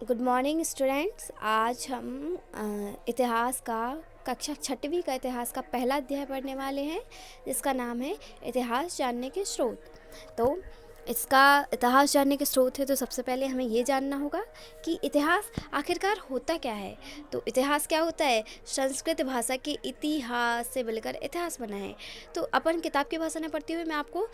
Good morning students. आज हम इतिहास का कक्षा छठवीं का इतिहास का पहला अध्याय पढ़ने वाले हैं, जिसका नाम है इतिहास जानने के स्रोत। तो इसका इतिहास जानने के स्रोत है तो सबसे पहले हमें ये जानना होगा कि इतिहास आखिरकार होता क्या है। तो इतिहास क्या होता है? संस्कृत भाषा के इतिहास से मिलकर इतिहास बना है। तो अपन किताब की भाषा में पढ़ते हुए मैं आपको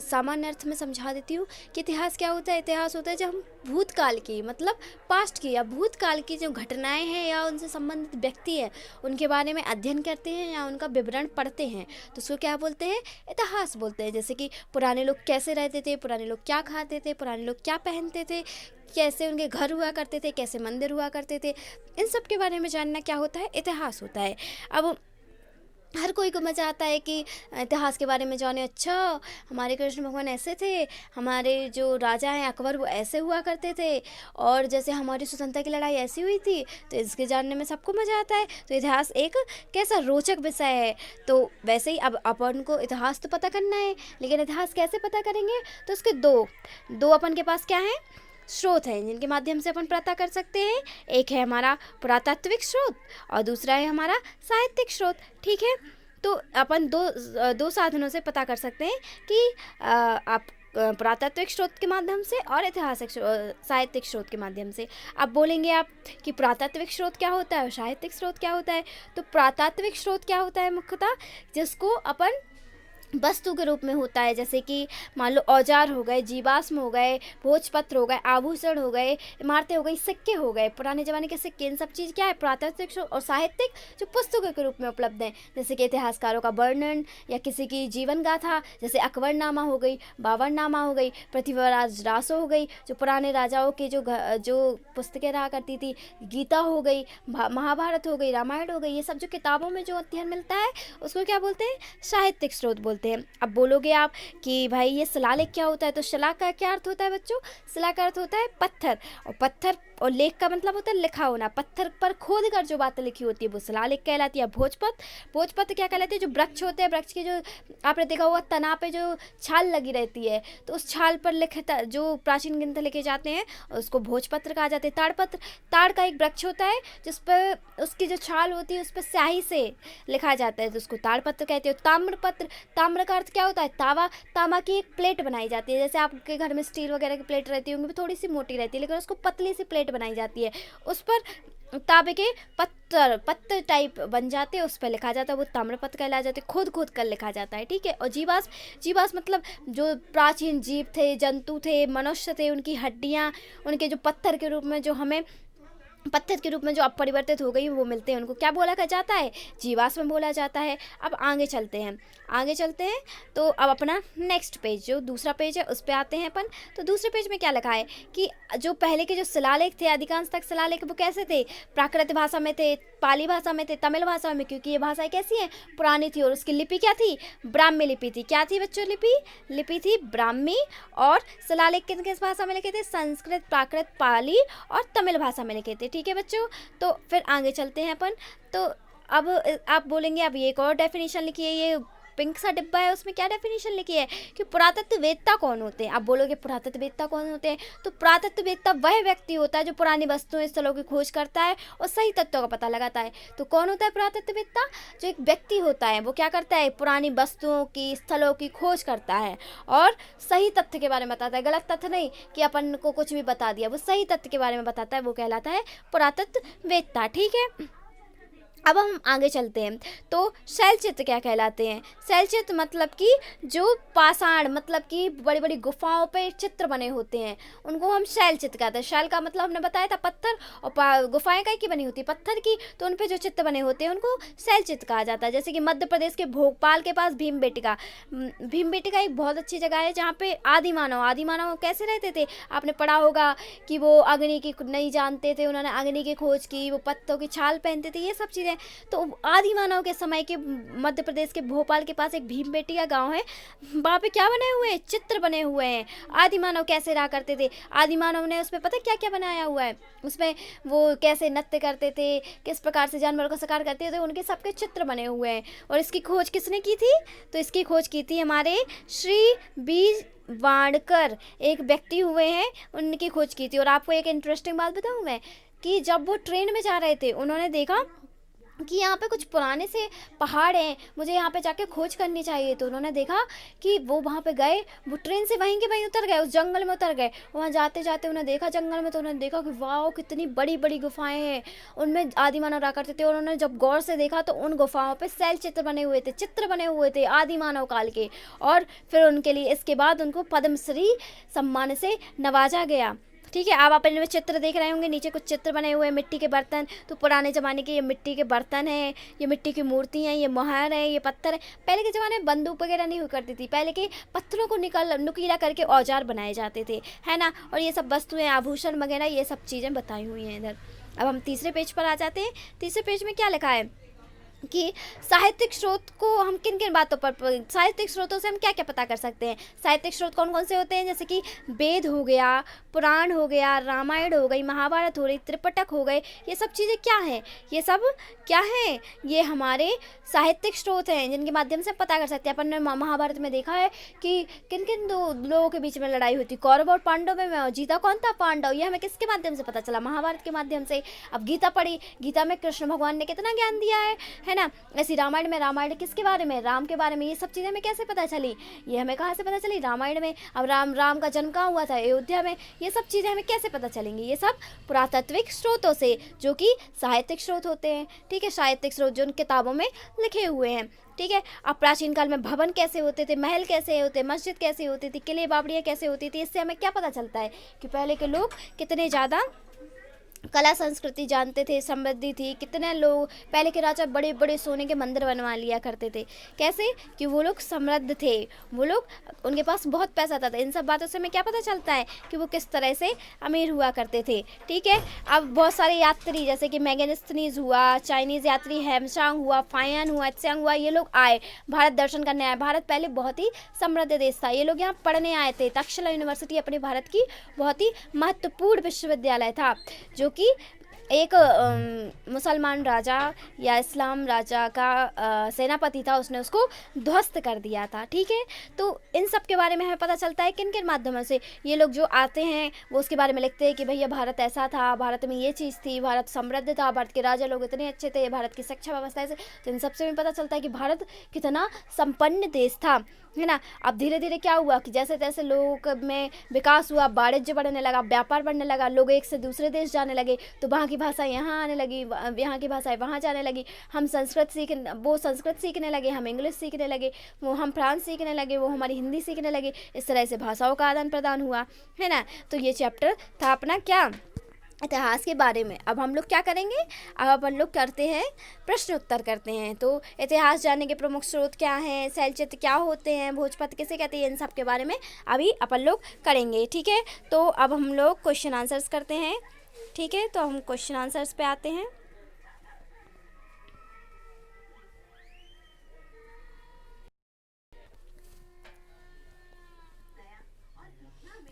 सामान्य अर्थ में समझा देती हूँ कि इतिहास क्या होता है। इतिहास होता है जब हम भूतकाल की मतलब पास्ट की या भूतकाल की जो घटनाएं हैं या उनसे संबंधित व्यक्ति है उनके बारे में अध्ययन करते हैं या उनका विवरण पढ़ते हैं, तो उसको क्या बोलते हैं? इतिहास बोलते हैं। जैसे कि पुराने लोग कैसे रहते थे, पुराने लोग क्या खाते थे, पुराने लोग क्या पहनते थे, कैसे उनके घर हुआ करते थे, कैसे मंदिर हुआ करते थे, इन सब के बारे में जानना क्या होता है? इतिहास होता है। अब हर कोई को मज़ा आता है कि इतिहास के बारे में जाने। अच्छा, हमारे कृष्ण भगवान ऐसे थे, हमारे जो राजा हैं अकबर वो ऐसे हुआ करते थे, और जैसे हमारी स्वतंत्रता की लड़ाई ऐसी हुई थी, तो इसके जानने में सबको मज़ा आता है। तो इतिहास एक कैसा रोचक विषय है। तो वैसे ही अब अपन को इतिहास तो पता करना है, लेकिन इतिहास कैसे पता करेंगे? तो उसके दो अपन के पास क्या है? स्रोत हैं जिनके माध्यम से अपन पता कर सकते हैं। एक है हमारा पुरातात्विक स्रोत और दूसरा है हमारा साहित्यिक स्रोत। ठीक है, तो अपन दो साधनों से पता कर सकते हैं कि आप पुरातात्विक स्रोत के माध्यम से और ऐतिहासिक साहित्यिक स्रोत के माध्यम से। अब बोलेंगे आप कि पुरातात्विक स्रोत क्या होता है और साहित्यिक स्रोत क्या होता है। तो पुरातात्विक स्रोत क्या होता है? मुख्यतः जिसको अपन वस्तु के रूप में होता है, जैसे कि मान लो औजार हो गए, जीवाश्म हो गए, भोजपत्र हो गए, आभूषण हो गए, इमारतें हो गई, सिक्के हो गए, पुराने ज़माने के सिक्के, इन सब चीज़ क्या है? पुरातात्विक और साहित्यिक जो पुस्तकों के रूप में उपलब्ध हैं, जैसे कि इतिहासकारों का वर्णन या किसी की जीवन गाथा, जैसे अकबरनामा हो गई, बाबरनामा हो गई, पृथ्वीराज रासो हो गई, जो पुराने राजाओं की जो पुस्तकें रहा करती थी, गीता हो गई, महाभारत हो गई, रामायण हो गई, ये सब जो किताबों में जो अध्ययन मिलता है उसको क्या बोलते हैं? साहित्यिक स्रोत बोलते हैं। अब बोलोगे आप कि भाई ये शिलालेख क्या होता है? तो शिला का क्या अर्थ होता है बच्चों? शिला का अर्थ होता है पत्थर, और पत्थर और लेख का मतलब होता है लिखा होना। पत्थर पर खोद कर जो बातें लिखी होती है वो शिलालेख कहलाती है। भोजपत्र क्या कहलाते हैं? जो वृक्ष होते हैं, वृक्ष की जो आपने देखा होगा तना पे जो छाल लगी रहती है, तो उस छाल पर लिखता जो प्राचीन ग्रंथ लिखे जाते हैं उसको भोजपत्र कहा जाता है। ताड़पत्र, ताड़ का एक वृक्ष होता है जिस पर उसकी जो छाल होती है उस पर स्याही से लिखा जाता है, तो उसको ताड़पत्र कहते हैं। ताम्रपत्र, ताम्र का अर्थ क्या होता है? तावा, तांबा की एक प्लेट बनाई जाती है। जैसे आपके घर में स्टील वगैरह की प्लेट रहती होंगी, थोड़ी सी मोटी रहती है, लेकिन उसको पतली सी प्लेट बनाई जाती है, उस पर तांबे के पत्थर टाइप बन जाते हैं, उस पर लिखा जाता है, वो ताम्रपत्र कहला जाते हैं, खोद खोद कर लिखा जाता है। ठीक है, और जीवाश्म मतलब जो प्राचीन जीव थे, जंतु थे, मनुष्य थे, उनकी हड्डियाँ, उनके जो पत्थर के रूप में जो हमें पत्थर के रूप में जो अब परिवर्तित हो गई वो मिलते हैं, उनको क्या बोला जाता है? जीवाश्म बोला जाता है। अब आगे चलते हैं तो अब अपना नेक्स्ट पेज, जो दूसरा पेज है उस पर आते हैं अपन। तो दूसरे पेज में क्या लिखा है कि जो पहले के जो शिलालेख थे, अधिकांश तक शिलालेख वो कैसे थे? प्राकृत भाषा में थे, पाली भाषा में थे, तमिल भाषा में, क्योंकि ये भाषाएं कैसी हैं? पुरानी थी। और उसकी लिपि क्या थी? ब्राह्मी लिपि थी। क्या थी बच्चों? लिपि थी ब्राह्मी। और शिलालेख किस किस भाषा में लिखे थे? संस्कृत, प्राकृत, पाली और तमिल भाषा में लिखे थे। ठीक है बच्चों, तो फिर आगे चलते हैं अपन। तो अब आप बोलेंगे अब ये एक और डेफिनेशन लिखी है, ये पिंक सा डिब्बा है उसमें क्या डेफिनेशन लिखी है कि पुरातत्ववेत्ता कौन होते हैं। आप बोलोगे पुरातत्ववेत्ता कौन होते हैं? तो पुरातत्ववेत्ता वह व्यक्ति होता है जो पुरानी वस्तुओं स्थलों की खोज करता है और सही तथ्यों का पता लगाता है। तो कौन होता है पुरातत्ववेत्ता? जो एक व्यक्ति होता है वो क्या करता है? पुरानी वस्तुओं की, स्थलों की खोज करता है और सही तथ्य के बारे में बताता है। गलत तथ्य नहीं कि अपन को कुछ भी बता दिया, वो सही तथ्य के बारे में बताता है, वो कहलाता है पुरातत्ववेत्ता। ठीक है, अब हम आगे चलते हैं। तो शैलचित्र क्या कहलाते हैं? शैलचित्र मतलब कि जो पाषाण मतलब कि बड़ी बड़ी गुफाओं पे चित्र बने होते हैं उनको हम शैलचित्र कहते हैं। शैल का मतलब हमने बताया था पत्थर, और गुफाएं कई की बनी होती है? पत्थर की। तो उन पे जो चित्र बने होते हैं उनको शैलचित्र कहा जाता है। जैसे कि मध्य प्रदेश के भोपाल के पास भीमबेटका एक बहुत अच्छी जगह है जहाँ पे आदि मानव कैसे रहते थे? आपने पढ़ा होगा कि वो अग्नि की नहीं जानते थे, उन्होंने अग्नि की खोज की, वो पत्तों की छाल पहनते थे, ये सब चीज़ें। तो आदि मानव के समय के मध्य प्रदेश के भोपाल के पास एक भीमबेटका गांव है, वहाँ पे क्या बने हुए हैं? चित्र बने हुए हैं। आदि मानव कैसे रहा करते थे, आदि मानव ने उसमें पता क्या क्या बनाया हुआ है, उसमें वो कैसे नृत्य करते थे, किस प्रकार से जानवरों का शिकार करते थे, उनके सबके चित्र बने हुए हैं। और इसकी खोज किसने की थी? तो इसकी खोज की थी हमारे श्री बी वाणकर एक व्यक्ति हुए हैं, उनकी खोज की थी। और आपको एक इंटरेस्टिंग बात बताऊं मैं, कि जब वो ट्रेन में जा रहे थे उन्होंने देखा कि यहाँ पे कुछ पुराने से पहाड़ हैं, मुझे यहाँ पे जाके खोज करनी चाहिए। तो उन्होंने देखा कि वो वहाँ पे गए, वो ट्रेन से वहीं के वहीं उतर गए, उस जंगल में उतर गए। वहाँ जाते जाते उन्हें देखा जंगल में, तो उन्होंने देखा कि वाह कितनी बड़ी बड़ी गुफाएं हैं, उनमें आदि मानव रहा करते थे। और उन्होंने जब गौर से देखा तो उन गुफाओं पे शैल चित्र बने हुए थे, चित्र बने हुए थे आदि मानव काल के। और फिर उनके लिए इसके बाद उनको पद्मश्री सम्मान से नवाजा गया। ठीक है, आप अपने में चित्र देख रहे होंगे, नीचे कुछ चित्र बने हुए हैं, मिट्टी के बर्तन। तो पुराने ज़माने के ये मिट्टी के बर्तन हैं, ये मिट्टी की मूर्ति हैं, ये मोहर है, ये पत्थर है। पहले के ज़माने में बंदूक वगैरह नहीं हुआ करती थी, पहले के पत्थरों को नुकीला करके औजार बनाए जाते थे, है ना। और ये सब वस्तुएं, आभूषण वगैरह, ये सब चीज़ें बताई हुई हैं इधर। अब हम तीसरे पेज पर आ जाते हैं। तीसरे पेज में क्या लिखा है कि साहित्यिक स्रोत को हम किन किन बातों पर, साहित्यिक स्रोतों से हम क्या क्या पता कर सकते हैं। साहित्यिक स्रोत कौन कौन से होते हैं, जैसे कि वेद हो गया, पुराण हो गया, रामायण हो गई, महाभारत हो गई, त्रिपिटक हो गए। ये सब चीज़ें क्या हैं, ये सब क्या हैं, ये हमारे साहित्यिक स्रोत हैं जिनके माध्यम से हम पता कर सकते हैं। अपन ने महाभारत में देखा है कि किन किन दो लोगों के बीच में लड़ाई हुई थी, कौरव और पांडव में, जीता कौन था, पांडव। ये हमें किसके माध्यम से पता चला, महाभारत के माध्यम से। अब गीता पढ़ी, गीता में कृष्ण भगवान ने कितना ज्ञान दिया है ना। ऐसी रामायण में, रामायण किसके बारे में, राम के बारे में। ये सब चीज़ें हमें कैसे पता चली, ये हमें कहाँ से पता चली, रामायण में। अब राम का जन्म कहाँ हुआ था, अयोध्या में। ये सब चीज़ें हमें कैसे पता चलेंगी, ये सब पुरातात्विक स्रोतों से, जो कि साहित्यिक स्रोत होते हैं। ठीक है, साहित्यिक स्रोत जो उन किताबों में लिखे हुए हैं। ठीक है, अब प्राचीन काल में भवन कैसे होते थे, महल कैसे होते, मस्जिद कैसे होती थी, किले बावड़ियाँ कैसे होती थी। इससे हमें क्या पता चलता है कि पहले के लोग कितने ज़्यादा कला संस्कृति जानते थे, समृद्धि थी। कितने लोग, पहले के राजा बड़े बड़े सोने के मंदिर बनवा लिया करते थे। कैसे, कि वो लोग समृद्ध थे, वो लोग, उनके पास बहुत पैसा था। इन सब बातों से हमें क्या पता चलता है कि वो किस तरह से अमीर हुआ करते थे। ठीक है, अब बहुत सारे यात्री, जैसे कि मैगेनिस्थनीज हुआ, चाइनीज़ यात्री हेमशांग हुआ, फायान हुआ, त्सांग हुआ, ये लोग आए, भारत दर्शन करने आए। भारत पहले बहुत ही समृद्ध देश था, ये लोग यहाँ पढ़ने आए थे। तक्षशिला यूनिवर्सिटी अपने भारत की बहुत ही महत्वपूर्ण विश्वविद्यालय था, जो कि एक मुसलमान राजा या इस्लाम राजा का सेनापति था, उसने उसको ध्वस्त कर दिया था। ठीक है, तो इन सब के बारे में हमें पता चलता है किन किन माध्यमों से। ये लोग जो आते हैं वो उसके बारे में लिखते हैं कि भैया भारत ऐसा था, भारत में ये चीज़ थी, भारत समृद्ध था, भारत के राजा लोग इतने अच्छे थे, भारत की शिक्षा व्यवस्था ऐसे। तो इन सबसे हमें पता चलता है कि भारत कितना संपन्न देश था, है ना। अब धीरे धीरे क्या हुआ कि जैसे तैसे लोगों में विकास हुआ, वाणिज्य बढ़ने लगा, व्यापार बढ़ने लगा, लोग एक से दूसरे देश जाने लगे, तो वहाँ की भाषा यहाँ आने लगी, यहाँ की भाषाएं वहाँ जाने लगी। हम वो संस्कृत सीखने लगे, हम इंग्लिश सीखने लगे, वो हम फ्रांस सीखने लगे, वो हमारी हिंदी सीखने लगे। इस तरह से भाषाओं का आदान प्रदान हुआ, है ना। तो ये चैप्टर था अपना क्या, इतिहास के बारे में। अब हम लोग क्या करेंगे, अब अपन लोग करते हैं प्रश्न उत्तर करते हैं। तो इतिहास जानने के प्रमुख स्रोत क्या हैं, शैलचित्र क्या होते हैं, भोजपत्र किसे कहते हैं, इन सब के बारे में अभी अपन लोग करेंगे। ठीक है, तो अब हम लोग क्वेश्चन आंसर्स करते हैं। ठीक है, तो हम क्वेश्चन आंसर्स पे आते हैं।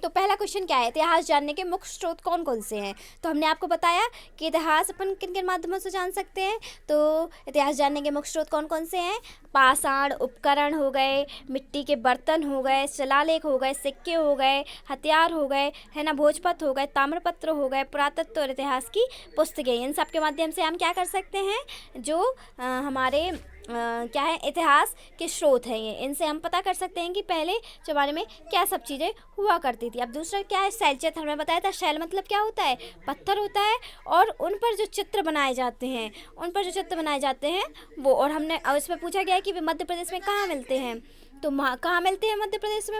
तो पहला क्वेश्चन क्या है, इतिहास जानने के मुख्य स्रोत कौन कौन से हैं। तो हमने आपको बताया कि इतिहास अपन किन किन माध्यमों से जान सकते हैं। तो इतिहास जानने के मुख्य स्रोत कौन कौन से हैं, पाषाण उपकरण हो गए, मिट्टी के बर्तन हो गए, शिलालेख हो गए, सिक्के हो गए, हथियार हो गए, है ना, भोजपत्र हो गए, ताम्रपत्र हो गए, पुरातत्व और इतिहास की पुस्तकें। इन सब के माध्यम से हम क्या कर सकते हैं, जो हमारे क्या है, इतिहास के स्रोत हैं, ये इनसे हम पता कर सकते हैं कि पहले ज़माने में क्या सब चीज़ें हुआ करती थी। अब दूसरा क्या है, शैलचित्र। हमने बताया था शैल मतलब क्या होता है, पत्थर होता है, और उन पर जो चित्र बनाए जाते हैं, वो। और हमने इसमें पूछा गया है कि वे मध्य प्रदेश में कहाँ मिलते हैं। तो कहाँ मिलते हैं मध्य प्रदेश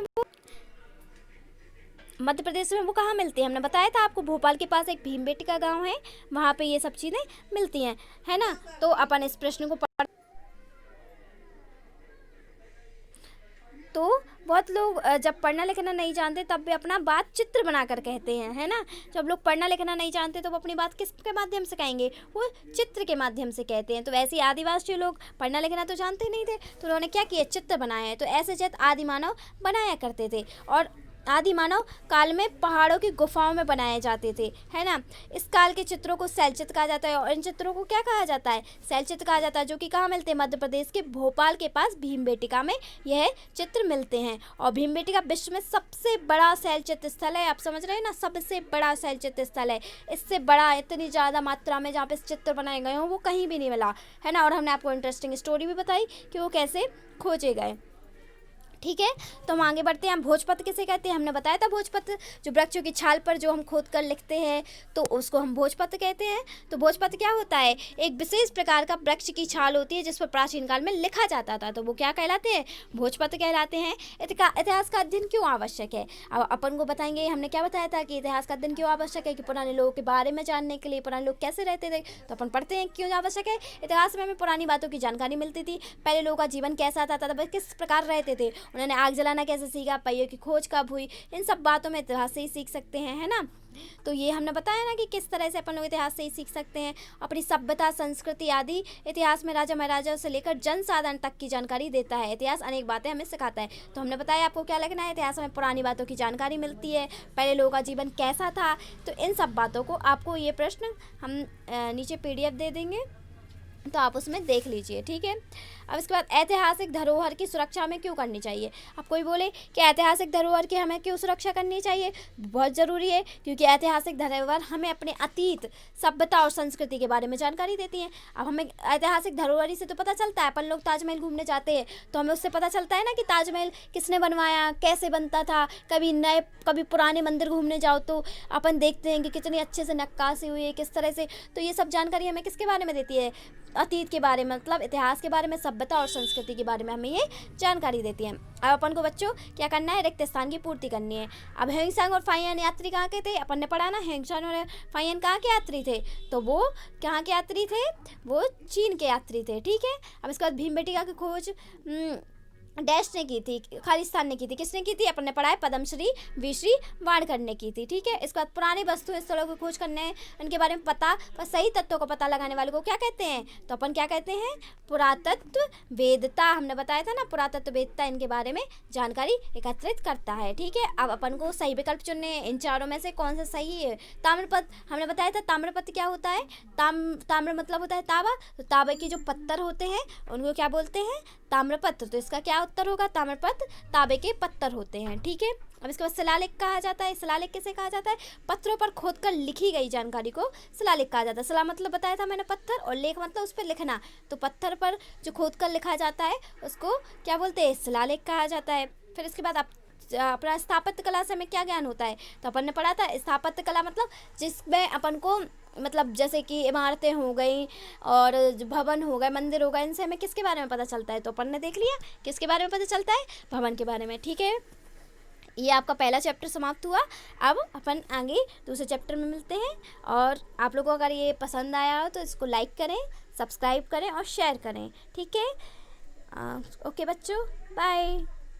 में, वो कहाँ मिलते हैं, हमने बताया था आपको, भोपाल के पास एक भीमबेटका गाँव है, वहाँ पे ये सब चीज़ें मिलती हैं, है ना। तो अपन इस प्रश्न को तो बहुत लोग जब पढ़ना लिखना नहीं जानते तब भी अपना बात चित्र बनाकर कहते हैं, है ना। जब लोग पढ़ना लिखना नहीं जानते तो वो अपनी बात किसके माध्यम से कहेंगे, वो चित्र के माध्यम से कहते हैं। तो वैसे ही आदिवासी लोग पढ़ना लिखना तो जानते नहीं थे, तो उन्होंने क्या किया, चित्र बनाए हैं। तो ऐसे चित्र आदि मानव बनाया करते थे। और आदि मानव काल में पहाड़ों की गुफाओं में बनाए जाते थे, है ना। इस काल के चित्रों को शैलचित्र कहा जाता है और इन चित्रों को क्या कहा जाता है, शैलचित्र कहा जाता है, जो कि कहाँ मिलते हैं, मध्य प्रदेश के भोपाल के पास भीमबेटका में यह चित्र मिलते हैं। और भीमबेटका विश्व में सबसे बड़ा शैलचित्र स्थल है, आप समझ रहे हैं ना, सबसे बड़ा शैलचित्र स्थल है। इससे बड़ा इतनी ज़्यादा मात्रा में जहाँ पे चित्र बनाए गए हों वो कहीं भी नहीं मिला, है ना। और हमने आपको इंटरेस्टिंग स्टोरी भी बताई कि वो कैसे खोजे गए। ठीक है, तो हम आगे बढ़ते हैं। हम भोजपत्र किसे कहते हैं, हमने बताया था भोजपत्र जो वृक्षों की छाल पर जो हम खोद कर लिखते हैं तो उसको हम भोजपत्र कहते हैं। तो भोजपत्र क्या होता है, एक विशेष प्रकार का वृक्ष की छाल होती है जिस पर प्राचीन काल में लिखा जाता था, तो वो क्या कहलाते हैं, भोजपत्र कहलाते हैं। इतिहास का अध्ययन क्यों आवश्यक है, अब अपन को बताएंगे। हमने क्या बताया था कि इतिहास का अध्ययन क्यों आवश्यक है, कि पुराने लोगों के बारे में जानने के लिए, पुराने लोग कैसे रहते थे, तो अपन पढ़ते हैं क्यों आवश्यक है। इतिहास में हमें पुरानी बातों की जानकारी मिलती थी, पहले लोगों का जीवन कैसा था, तब किस प्रकार रहते थे, उन्होंने आग जलाना कैसे सीखा, पहियों की खोज कब हुई, इन सब बातों में इतिहास से ही सीख सकते हैं, है ना। तो ये हमने बताया ना कि किस तरह से अपन लोग इतिहास से ही सीख सकते हैं। अपनी सभ्यता, संस्कृति आदि इतिहास में राजा महाराजा से लेकर जन साधारण तक की जानकारी देता है। इतिहास अनेक बातें हमें सिखाता है। तो हमने बताया आपको क्या लिखना है, इतिहास में पुरानी बातों की जानकारी मिलती है, पहले लोगों का जीवन कैसा था। तो इन सब बातों को आपको ये प्रश्न हम नीचे PDF दे देंगे, तो आप उसमें देख लीजिए, ठीक है। अब इसके बाद ऐतिहासिक धरोहर की सुरक्षा हमें क्यों करनी चाहिए। अब कोई बोले कि ऐतिहासिक धरोहर की हमें क्यों सुरक्षा करनी चाहिए, बहुत ज़रूरी है, क्योंकि ऐतिहासिक धरोहर हमें अपने अतीत, सभ्यता और संस्कृति के बारे में जानकारी देती हैं। अब हमें ऐतिहासिक धरोहर से तो पता चलता है, अपन लोग ताजमहल घूमने जाते हैं तो हमें उससे पता चलता है ना कि ताजमहल किसने बनवाया, कैसे बनता था। कभी पुराने मंदिर घूमने जाओ तो अपन देखते हैं कि कितनी अच्छे से नक्काशी हुई है, किस तरह से। तो ये सब जानकारी हमें किसके बारे में देती है, अतीत के बारे में, मतलब इतिहास के बारे में, सभ्यता और संस्कृति के बारे में हमें ये जानकारी देती है। अब अपन को बच्चों क्या करना है, रिक्त स्थान की पूर्ति करनी है। अब ह्वेनसांग और फाहियान यात्री कहाँ के थे, अपन ने पढ़ा ना, ह्वेनसांग और फाहियान कहाँ के यात्री थे, तो वो कहाँ के यात्री थे, वो चीन के यात्री थे, ठीक है। अब इसके बाद भीमबेटका की खोज डैश ने की थी, खालिस्तान ने की थी, किसने की थी, अपन ने पढ़ा है, पद्मश्री वीश्री वाणकर ने की थी, ठीक है। इसके बाद पुरानी वस्तु स्थलों की खोज करने, उनके बारे में पता व सही तत्वों को पता लगाने वाले को क्या कहते हैं, तो अपन क्या कहते हैं, पुरातत्व वेदता। हमने बताया था ना, पुरातत्व वेदता इनके बारे में जानकारी एकत्रित करता है, ठीक है। अब अपन को सही विकल्प चुनने, इन चारों में से कौन सा सही है। ताम्रपत्र, हमने बताया था ताम्रपत्र क्या होता है, ताम्र मतलब होता है तांबा, तो तांबे के जो पत्थर होते हैं उनको क्या बोलते हैं, ताम्रपत्र। तो इसका क्या उत्तर होगा, ताम्रपत्र तांबे के पत्थर होते हैं, ठीक है। अब इसके बाद शिलालेख कहा जाता है। शिलालेख किसे कहा जाता है, पत्थरों पर खोदकर लिखी गई जानकारी को शिलालेख कहा जाता है। शिला मतलब बताया था मैंने पत्थर, और लेख मतलब उस पर लिखना, तो पत्थर पर जो खोदकर लिखा जाता है उसको क्या बोलते हैं, शिलालेख कहा जाता है। फिर इसके बाद अपना स्थापत्य कला से हमें क्या ज्ञान होता है, तो अपन ने पढ़ा था स्थापत्य कला मतलब जिसमें अपन को, मतलब जैसे कि इमारतें हो गई और भवन हो गए, मंदिर हो गए, इनसे हमें किसके बारे में पता चलता है, तो अपन ने देख लिया किसके बारे में पता चलता है, भवन के बारे में, ठीक है। ये आपका पहला चैप्टर समाप्त हुआ। अब अपन आगे दूसरे चैप्टर में मिलते हैं। और आप लोगों को अगर ये पसंद आया हो तो इसको लाइक करें, सब्सक्राइब करें और शेयर करें, ठीक है। ओके बच्चों, बाय।